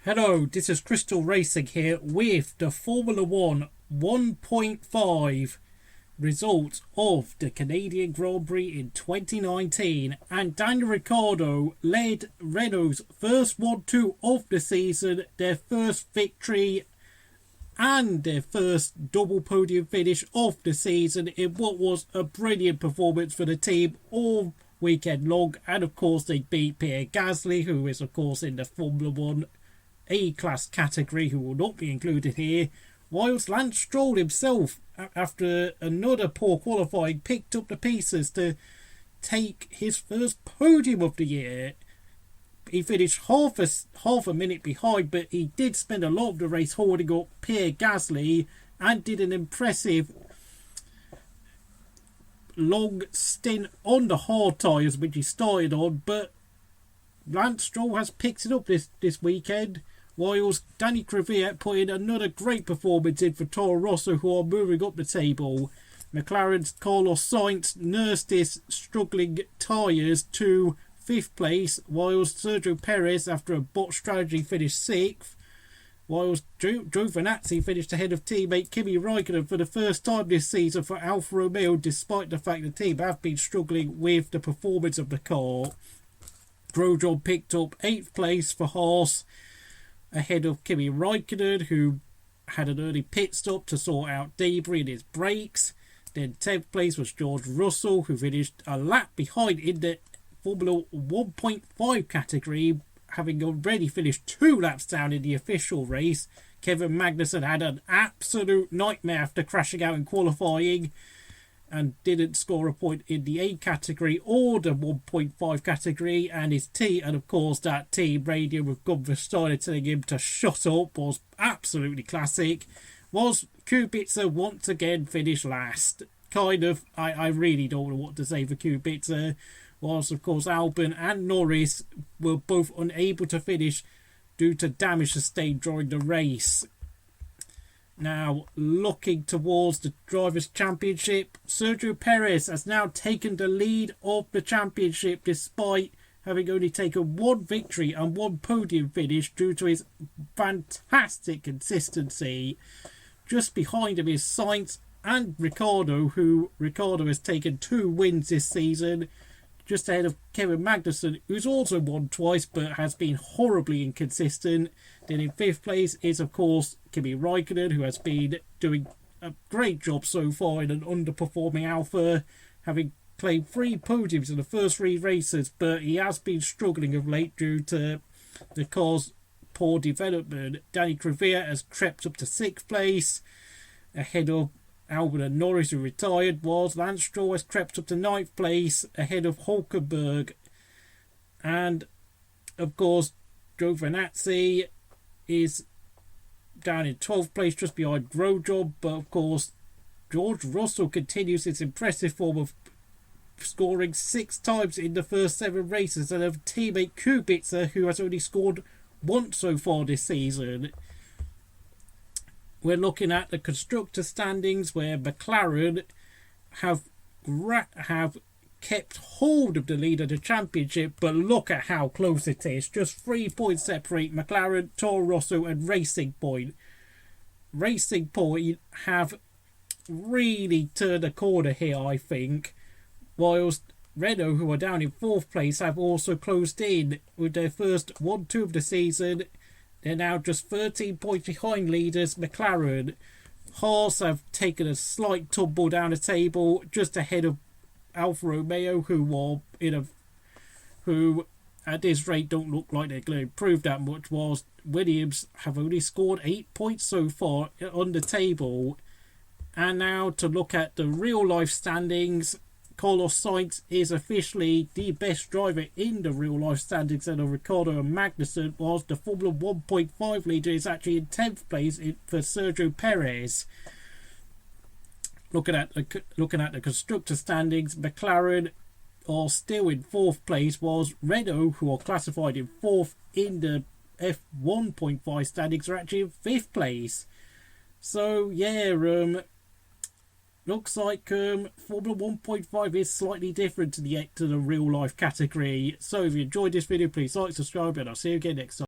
Hello, this is Crystal Racing here with the Formula 1 1.5 results of the Canadian Grand Prix in 2019, and Daniel Ricciardo led Renault's first 1-2 of the season, their first victory and their first double podium finish of the season in what was a brilliant performance for the team all weekend long. And of course they beat Pierre Gasly, who is of course in the Formula 1 A-class category, who will not be included here, whilst Lance Stroll himself, after another poor qualifying, picked up the pieces to take his first podium of the year. He finished half a minute behind, but he did spend a lot of the race holding up Pierre Gasly and did an impressive long stint on the hard tyres which he started on. But Lance Stroll has picked it up this weekend, whilst Danny Kvyat put in another great performance in for Toro Rosso, who are moving up the table. McLaren's Carlos Sainz nursed his struggling tyres to 5th place, whilst Sergio Perez, after a bot strategy, finished 6th, whilst Giovinazzi finished ahead of teammate Kimi Raikkonen for the first time this season for Alfa Romeo, despite the fact the team have been struggling with the performance of the car. Grosjean picked up 8th place for Haas, ahead of Kimi Raikkonen, who had an early pit stop to sort out debris in his brakes. Then 10th place was George Russell, who finished a lap behind in the Formula 1.5 category, having already finished 2 laps down in the official race. Kevin Magnussen had an absolute nightmare after crashing out in qualifying and didn't score a point in the A category or the 1.5 category, and of course that team radio with Gunther Steiner telling him to shut up was absolutely classic. Was Kubica once again finished last? I really don't know what to say for Kubica. Whilst of course Albon and Norris were both unable to finish due to damage sustained during the race. Now, looking towards the Drivers' Championship, Sergio Perez has now taken the lead of the championship despite having only taken 1 victory and 1 podium finish due to his fantastic consistency. Just behind him is Sainz and Ricciardo, who Ricciardo has taken 2 wins this season, just ahead of Kevin Magnussen, who's also won twice but has been horribly inconsistent. Then in 5th place is, of course, Kimi Raikkonen, who has been doing a great job so far in an underperforming Alpha, having claimed 3 podiums in the first 3 races, but he has been struggling of late due to the car's poor development. Danny Kvyat has crept up to 6th place, ahead of Albon and Norris, who retired, whilst Lance Stroll has crept up to 9th place, ahead of Hulkenberg. And, of course, Giovinazzi is down in 12th place, just behind Grosjean. But, of course, George Russell continues his impressive form of scoring 6 times in the first 7 races, and of teammate Kubica, who has only scored once so far this season. We're looking at the constructor standings, where McLaren have kept hold of the lead of the championship, but look at how close it is. Just 3 points separate McLaren, Toro Rosso and Racing Point. Racing Point have really turned a corner here, I think, whilst Renault, who are down in 4th place, have also closed in with their first 1-2 of the season. They're now just 13 points behind leaders McLaren. Haas have taken a slight tumble down the table, just ahead of Alfa Romeo, who at this rate don't look like they're going to improve that much, whilst Williams have only scored 8 points so far on the table. And now to look at the real life standings, Carlos Sainz is officially the best driver in the real life standings out of Ricciardo and Magnussen, whilst the Formula 1.5 leader is actually in 10th place for Sergio Perez. Looking at the constructor standings, McLaren are still in 4th place, whilst Renault, who are classified in 4th in the F1.5 standings, are actually in 5th place. So yeah, looks like Formula 1.5 is slightly different to the real life category. So if you enjoyed this video, please like, subscribe, and I'll see you again next time.